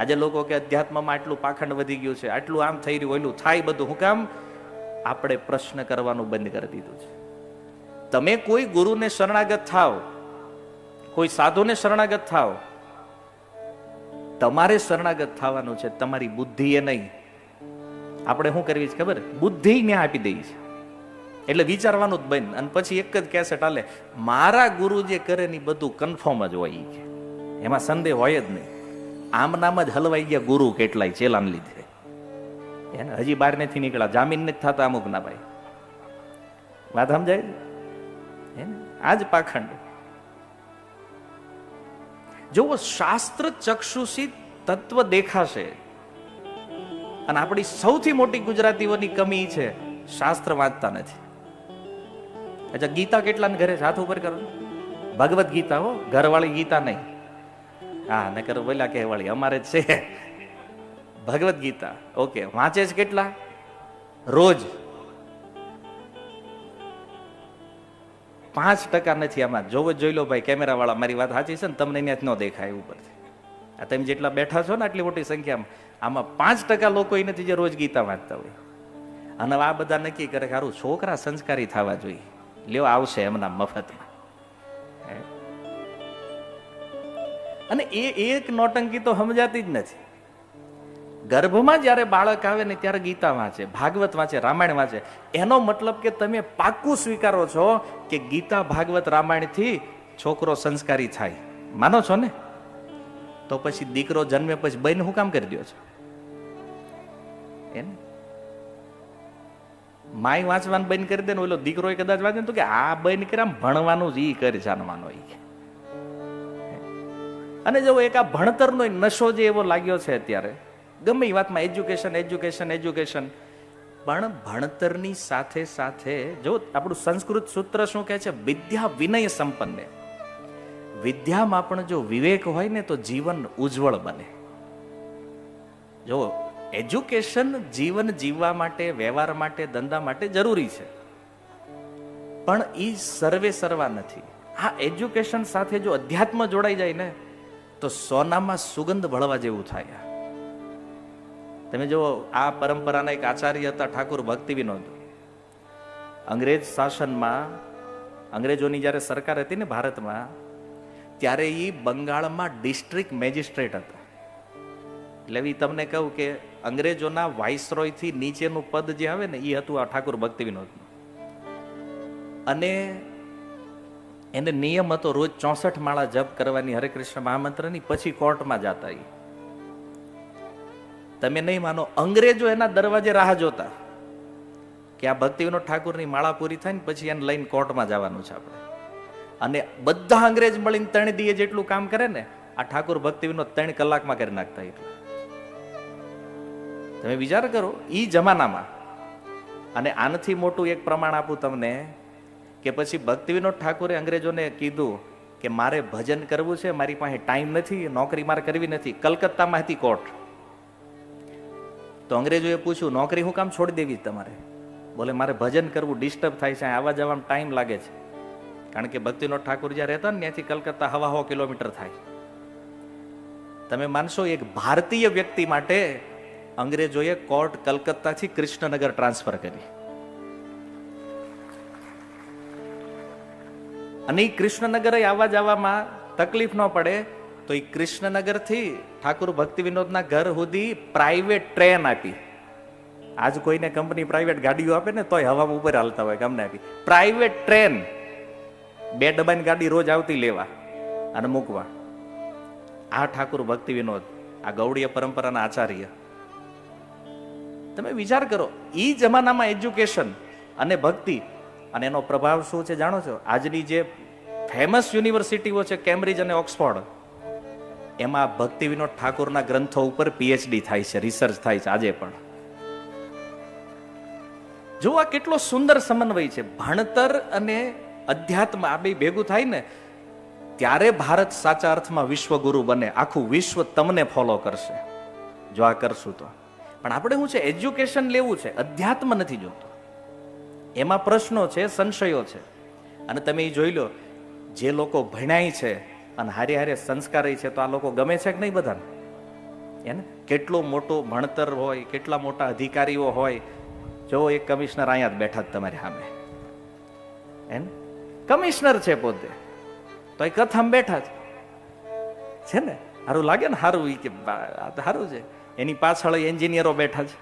આજે લોકો કે અધ્યાત્મમાં આટલું પાખંડ વધી ગયું છે, આટલું આમ થઈ રહ્યું, ઓલું થાય બધું. હું કામ? આપણે પ્રશ્ન કરવાનું બંધ કરી દીધું છે. તમે કોઈ ગુરુને શરણાગત થાવ, કોઈ સાધુને શરણાગત થાવ, તમારે શરણાગત થવાનું છે, તમારી બુદ્ધિએ નહીં. આપણે શું કરવી છે ખબર? બુદ્ધિ ને આપી દઈ છે, એટલે વિચારવાનું જ બંધ. અને પછી એક જ કેસેટ હાલે, મારા ગુરુ જે કરે ને બધું કન્ફર્મ જ હોય છે, એમાં સંદેહ હોય જ નહીં. આમ નામ જ હલવાઈ ગયા ગુરુ કેટલાય ચેલાને લીધે. એને હજી બહાર નથી નીકળ્યા, જામીન નથી થતા અમુક ના. ભાઈ વાત સમજાય? આજ પાખંડ. જો શાસ્ત્ર ચક્ષુષી તત્વ દેખાશે. અને આપણી સૌથી મોટી ગુજરાતીઓની કમી છે, શાસ્ત્ર વાંચતા નથી. અચ્છા, ગીતા કેટલાને ઘરે હાથ ઉપર કરો? ભગવદ ગીતા હો, ઘરવાળી ગીતા નહીં. હા ને કરો બોલ્યા કે વાળી અમારે છે ભગવદ ગીતા. ઓકે, વાંચે છે કેટલા રોજ? 5% નથી. આમાં જોવો જોઈ લો ભાઈ, કેમેરા વાળા, મારી વાત સાચી છે ને? તમને ત્યાં ન દેખાય ઉપરથી. આ તમે જેટલા બેઠા છો ને આટલી મોટી સંખ્યામાં, આમાં 5% લોકો એ નથી જે રોજ ગીતા વાંચતા હોય. અને આ બધા નક્કી કરે કે સારું છોકરા સંસ્કારી થવા જોઈએ, લ્યો આવશે એમના મફતમાં. અને એ એક નોટંકી તો સમજાતી જ નથી. ગર્ભમાં જયારે બાળક આવે ને ત્યારે ગીતા વાંચે, ભાગવત વાંચે, રામાયણ વાંચે. એનો મતલબ કે તમે પાક્કું સ્વીકારો છો કે ગીતા, ભાગવત, રામાયણ થી છોકરો સંસ્કારી થાય. માનો છો ને? તો પછી દીકરો જન્મે પછી બહેન હું કામ કરી દો છો? એને માય વાંચવાનું બંધ કરી દે ને, ઓલો દીકરો કદાચ વાંચે તો કે આ બંધ કરે, આમ ભણવાનું જ ઈ કરે જાણવાનો. અને જો એક આ ભણતરનો નશો જે એવો લાગ્યો છે અત્યારે, ગમે એ વાતમાં એજ્યુકેશન એજ્યુકેશન એજ્યુકેશન. પણ ભણતરની સાથે સાથે જો આપણું સંસ્કૃત સૂત્ર શું કહે છે? વિદ્યા વિનય સંપન્ન. વિદ્યામાં પણ જો વિવેક હોય ને તો જીવન ઉજ્જવળ બને. જો એજ્યુકેશન જીવન જીવવા માટે, વ્યવહાર માટે, ધંધા માટે જરૂરી છે, પણ એ સર્વે સર્વા નથી. આ એજ્યુકેશન સાથે જો અધ્યાત્મ જોડાઈ જાય ને તો સોનામાં સુગંધ ભળવા જેવું થાય. તમે જો આ પરંપરાના એક આચાર્ય હતા ઠાકુર ભક્તિ વિનોદ. અંગ્રેજ શાસનમાં, અંગ્રેજોની જ્યારે સરકાર હતી ને ભારતમાં, ત્યારે એ બંગાળમાં ડિસ્ટ્રિક્ટ મેજિસ્ટ્રેટ હતા. એટલે એ તમને કહું કે અંગ્રેજોના વાઇસરોય થી નીચેનું પદ જે આવે ને એ હતું આ ઠાકુર ભક્તિ વિનોદ. અને એને નિયમ હતો રોજ 64 માળા જપ કરવાની હરે કૃષ્ણ મહામંત્રની, પછી કોર્ટમાં જતા. તમે નહીં માનો, અંગ્રેજો એના દરવાજે રાહ જોતા કે આ ભક્તિ વિનોદ ઠાકુરની માળા પૂરી થાય ને પછી એને લઈને કોર્ટમાં જવાનું છે આપણે. અને બધા અંગ્રેજ મળીને 3 દિવસ જેટલું કામ કરે ને, આ ઠાકુર ભક્તિ વિનોદ 3 કલાકમાં કરી નાખતા. એટલે તમે વિચાર કરો ઈ જમાનામાં. અને આનાથી મોટું એક પ્રમાણ આપું તમને કે પછી ભક્તિ વિનોદ ઠાકુરે અંગ્રેજોને કીધું કે મારે ભજન કરવું છે, મારી પાસે ટાઈમ નથી, નોકરી મારે કરવી નથી. કલકત્તામાં હતી કોર્ટ. તો અંગ્રેજોએ પૂછ્યું નોકરી હું કામ છોડી દેવી તમારે? બોલે મારે ભજન કરવું, ડિસ્ટર્બ થાય છે, આવવા જવામાં ટાઈમ લાગે છે. કારણ કે ભક્તિ વિનોદ ઠાકુર જ્યાં રહેતા ને ત્યાંથી કલકત્તા 1.5 કિલોમીટર થાય. તમે માનશો એક ભારતીય વ્યક્તિ માટે અંગ્રેજોએ કોર્ટ કલકત્તાથી કૃષ્ણનગર ટ્રાન્સફર કરી. અને એ કૃષ્ણનગર આવવા જવામાં તકલીફ ન પડે તો એ કૃષ્ણનગર થી ઠાકુર ભક્તિ વિનોદના ઘર સુધી પ્રાઇવેટ ટ્રેન આપી. આજ કોઈને કંપની પ્રાઇવેટ ગાડીઓ આપે ને તોય હવામાં ઉપર હાલતા હોય, ગમને આપી પ્રાઇવેટ ટ્રેન. 2 ડબ્બાની ગાડી રોજ આવતી લેવા અને મૂકવા. આ ઠાકુર ભક્તિ વિનોદ, આ ગૌડીય પરંપરાના આચાર્ય. તમે વિચાર કરો, ઈ જમાનામાં એજ્યુકેશન અને ભક્તિ અને એનો પ્રભાવ શું છે જાણો છો? આજની જે ફેમસ યુનિવર્સિટીઓ છે કેમ્બ્રિજ અને ઓક્સફોર્ડ, એમાં ભક્તિ વિનોદ ઠાકુરના ગ્રંથો ઉપર PhD થાય છે, રિસર્ચ થાય છે આજે પણ. જો આ કેટલો સુંદર સમન્વય છે. ભણતર અને અધ્યાત્મ આ બે ભેગું થાય ને ત્યારે ભારત સાચા અર્થમાં વિશ્વગુરુ બને. આખું વિશ્વ તમને ફોલો કરશે જો આ કરશું તો. પણ આપણે શું છે, એજ્યુકેશન લેવું છે, અધ્યાત્મ નથી જોતું. એમાં પ્રશ્નો છે, સંશયો છે. અને તમે એ જોઈ લો, જે લોકો ભણાય છે અને હારે હારે સંસ્કારી છે તો આ લોકો ગમે છે કે નહીં બધાને? એને કેટલું મોટું ભણતર હોય, કેટલા મોટા અધિકારીઓ હોય. જો એક કમિશનર અહીંયા જ બેઠા જ તમારી સામે, એને કમિશનર છે પોતે, તો એ કથામાં બેઠા છે ને. સારું લાગે ને, સારું કે સારું છે. એની પાછળ એન્જિનિયરો બેઠા છે.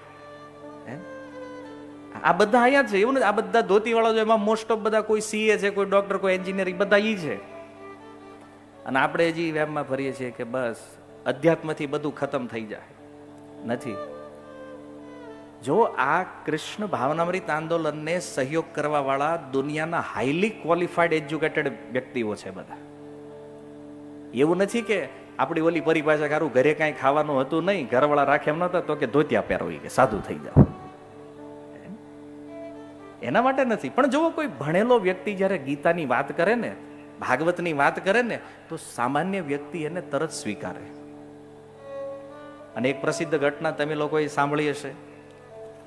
આ બધા અહીંયા છે એવું ને. આ બધા ધોતીવાળા જો એમાં મોસ્ટ ઓફ બધા કોઈ સીએ છે, કોઈ ડોક્ટર, કોઈ એન્જિનિયર, બધા ઈ છે. અને આપણે હજી વેબમાં ફરીએ છીએ કે બસ અધ્યાત્મથી બધું ખતમ થઈ જાય. નથી. જો આ કૃષ્ણ ભાવનામૃત આંદોલનને સહયોગ કરવા વાળા દુનિયાના હાઈલી ક્વોલિફાઈડ એજ્યુકેટેડ વ્યક્તિઓ છે બધા. એવું નથી કે આપણી ઓલી પરિભાષા કારું ઘરે કાંઈ ખાવાનું હતું નહીં, ઘરવાળા રાખે એમ નતા, તો કે ધોતિયા પહેરો કે સાધુ થઈ જાવ. એના માટે નથી. પણ જો કોઈ ભણેલો વ્યક્તિ જ્યારે ગીતાની વાત કરે ને, ભાગવતની વાત કરે ને, તો સામાન્ય વ્યક્તિ એને તરત સ્વીકારે. અને એક પ્રસિદ્ધ ઘટના તમે લોકોએ સાંભળી હશે.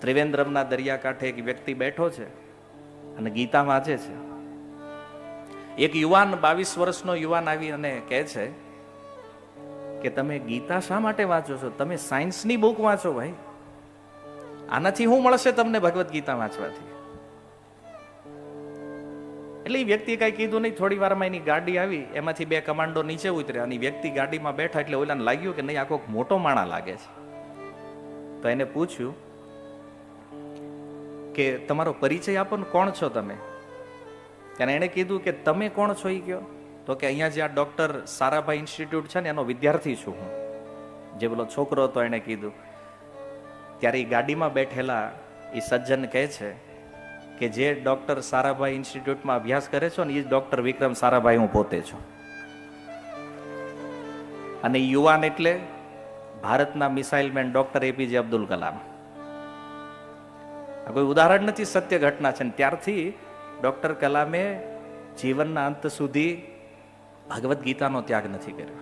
ત્રિવેન્દ્રમના દરિયાકાંઠે એક વ્યક્તિ બેઠો છે અને ગીતા વાંચે છે. એક યુવાન, 22 વર્ષનો યુવાન આવી અને કહે છે કે તમે ગીતા શા માટે વાંચો છો? તમે સાયન્સની બુક વાંચો ભાઈ, આનાથી શું મળશે તમને ભગવદ્ ગીતા વાંચવાથી? એટલે એ વ્યક્તિ કઈ કીધું નહીં. થોડી વારમાં એની ગાડી આવી, એમાંથી 2 કમાન્ડો નીચે ઉતર્યા અને વ્યક્તિ ગાડીમાં બેઠા એટલે ઓલાને લાગ્યું કે નહીં, આ કોઈક મોટો માણા લાગે છે. તો એને પૂછ્યું કે તમારો પરિચય આપો ને, કોણ છો તમે? અને એણે કીધું કે તમે કોણ છો એ કયો. તો કે અહીંયા જે આ ડોક્ટર સારાભાઈ ઇન્સ્ટિટ્યૂટ છે ને એનો વિદ્યાર્થી છું હું. જે પેલો છોકરો હતો એણે કીધું. ત્યારે એ ગાડીમાં બેઠેલા એ સજ્જન કહે છે કે જે ડોક્ટર સારાભાઈ ઇન્સ્ટિટ્યૂટમાં અભ્યાસ કરે છો ને એ ડોક્ટર વિક્રમ સારાભાઈ હું પોતે છું. અને યુવાન એટલે ભારતના missile man doctor APJ Abdul Kalam. આ કોઈ ઉદાહરણ નથી, સત્ય ઘટના છે. ત્યારથી ડોક્ટર કલામે જીવનના અંત સુધી ભગવદ્ ગીતાનો ત્યાગ નથી કર્યો.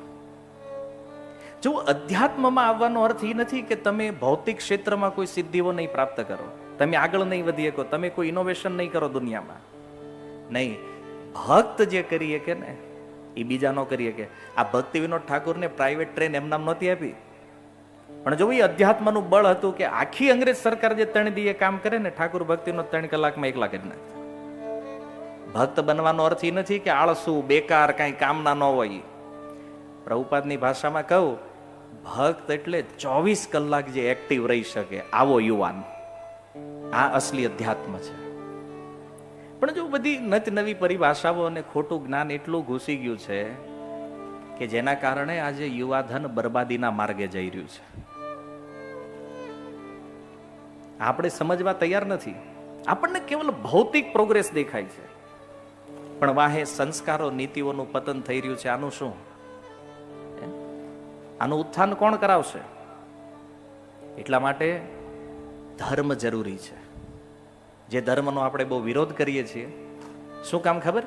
જો અધ્યાત્મમાં આવવાનો અર્થ એ નથી કે તમે ભૌતિક ક્ષેત્રમાં કોઈ સિદ્ધિઓ નહીં પ્રાપ્ત કરો, તમે આગળ નહીં વધી શકો, તમે કોઈ ઇનોવેશન નહીં કરો દુનિયામાં. નહીં, ભક્ત જે કરીએ કે ને એ બીજા નો કરીએ કે. આ ભક્તિ વિનોદ ઠાકોરને પ્રાઇવેટ ટ્રેન એમ નામ નહોતી આપી, પણ જો એ અધ્યાત્મનું બળ હતું કે આખી અંગ્રેજ સરકાર જે 3 દીએ કામ કરે ને, ઠાકોર ભક્તિનો 3 કલાકમાં એકલા કરી નાખે. ભક્ત બનવાનો અર્થ એ નથી કે આળસુ, બેકાર, કાંઈ કામના ન હોય. પ્રભુપાદની ભાષામાં કહું, ભક્ત એટલે 24 કલાક જે એક્ટિવ રહી શકે આવો યુવાન. આ અસલી અધ્યાત્મ છે. પણ જો બધી નત નવી પરિભાષાઓ અને ખોટું જ્ઞાન એટલું ઘૂસી ગયું છે કે જેના કારણે આજે યુવાધન બરબાદીના માર્ગે જઈ રહ્યું છે. આપણે સમજવા તૈયાર નથી. આપણને કેવલ ભૌતિક પ્રોગ્રેસ દેખાય છે, પણ વાહે સંસ્કારો, નીતિઓનું પતન થઈ રહ્યું છે. આનું શું? આનું ઉત્થાન કોણ કરાવશે? એટલા માટે ધર્મ જરૂરી છે. જે ધર્મનો આપણે બહુ વિરોધ કરીએ છીએ. શું કામ ખબર?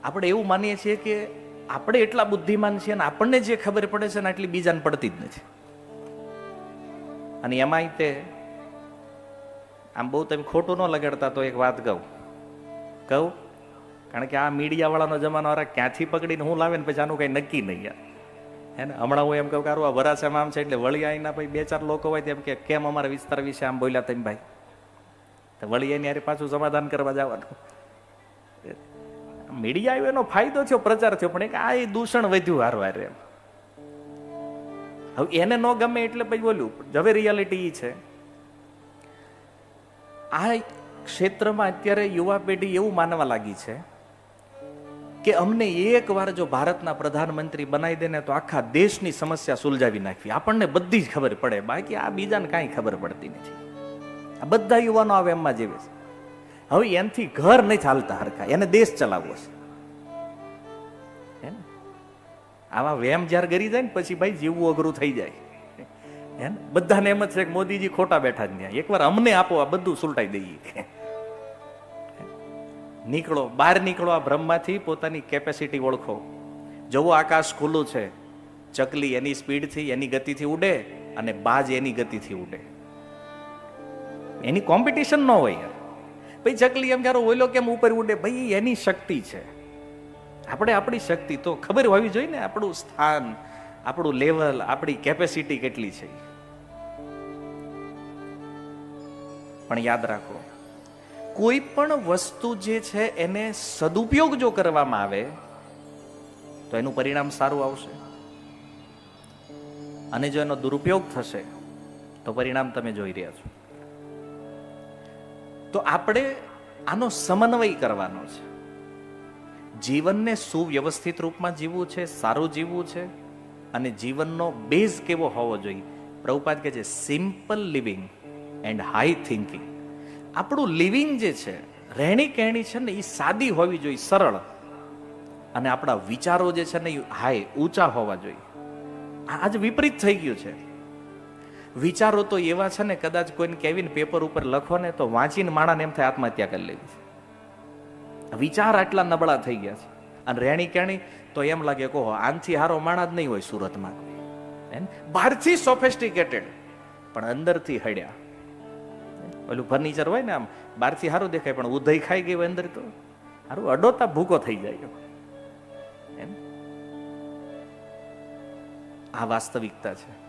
આપણે એવું માનીએ છીએ કે આપણે એટલા બુદ્ધિમાન છીએ અને આપણને જે ખબર પડે છે ને એટલી બીજાને પડતી જ નથી. અને એમાંય તે આમ બહુ તમે ખોટું ન લગાડતા તો એક વાત કહું. કારણ કે આ મીડિયા વાળાનો જમાનો વાળા ક્યાંથી પકડીને હું લાવે ને પછી આનું કઈ નક્કી નહીં યાર. હે ને, હમણાં હું એમ કહું કે આ વરાછામાં આમ છે એટલે વળી આવીના પછી 2-4 લોકો હોય તેમ કે કેમ અમારા વિસ્તાર વિશે આમ બોલ્યા તમે ભાઈ, તો વળી એની યારે પાછું સમાધાન કરવા જવાનું. મીડિયા આવ્યો એનો ફાયદો થયો, પ્રચાર થયો, પણ આ એ દૂષણ વધ્યું હારવાર. એમ હવે એને ન ગમે એટલે પછી બોલ્યું. હવે રિયાલિટી એ છે, આ ક્ષેત્રમાં અત્યારે યુવા પેઢી એવું માનવા લાગી છે કે અમને એકવાર જો ભારતના પ્રધાનમંત્રી બનાવી દે ને તો આખા દેશની સમસ્યા સુલઝાવી નાખવી. આપણને બધી જ ખબર પડે, બાકી આ બીજાને કાંઈ ખબર પડતી નથી. આ બધા યુવાનો આવે એમમાં જીવે છે. હવે એનાથી ઘર નહીં ચાલતા હરખા, એને દેશ ચલાવવો છે. આવા વેમ જયારે ગરી જાય ને પછી ભાઈ જીવવું અઘરું થઈ જાય. બધાને એમ જ છે કે મોદીજી ખોટા બેઠા જ ત્યાં, એકવાર અમને આપો, આ બધું સુલટાઈ દઈએ. નીકળો, બહાર નીકળો આ ભ્રમમાંથી, પોતાની કેપેસિટી ઓળખો. જવો આકાશ ખુલ્લું છે, ચકલી એની સ્પીડથી, એની ગતિથી ઉડે અને બાજ એની ગતિથી ઉડે. એની કોમ્પિટિશન ન હોય. ભાઈ ચકલી એમ ક્યારે ઓઈલો કેમ ઉપર ઉડે? ભાઈ એની શક્તિ છે. આપણે આપણી શક્તિ તો ખબર હોવી જોઈએ ને, આપણું સ્થાન, આપણું લેવલ, આપણી કેપેસિટી કેટલી છે. પણ યાદ રાખો, કોઈ પણ વસ્તુ જે છે એને સદુપયોગ જો કરવામાં આવે તો એનું પરિણામ સારું આવશે, અને જો એનો દુરુપયોગ થશે તો પરિણામ તમે જોઈ રહ્યા છો. તો આપણે આનો સમન્વય કરવાનો છે. જીવનને સુવ્યવસ્થિત રૂપમાં જીવવું છે, સારું જીવવું છે, અને જીવનનો બેઝ કેવો હોવો જોઈએ. પ્રભુપાદ કહે છે simple living and high thinking. આપણું લિવિંગ જે છે, રહેણી કહેણી છે ને, એ સાદી હોવી જોઈએ, સરળ, અને આપણા વિચારો જે છે ને એ હાઈ, ઊંચા હોવા જોઈએ. આજ વિપરીત થઈ ગયું છે. વિચારો તો એવા છે ને, કદાચ કોઈને કેવીને પેપર ઉપર લખો ને તો વાંચીને માણાને એમ થાય આત્મહત્યા કરી લેવી છે. વિચાર આટલા નબળા થઈ ગયા છે. અને રહેણી કહેણી તો એમ લાગે કહો આનથી હારો માણા જ નહીં હોય સુરતમાં. બહારથી સોફેસ્ટિકેટેડ પણ અંદરથી હડ્યા. ઓલું ફર્નિચર હોય ને, આમ બહારથી સારું દેખાય પણ ઉધઈ ખાઈ ગઈ હોય અંદર તો સારું અડોતા ભૂકો થઈ જાય. આ વાસ્તવિકતા છે.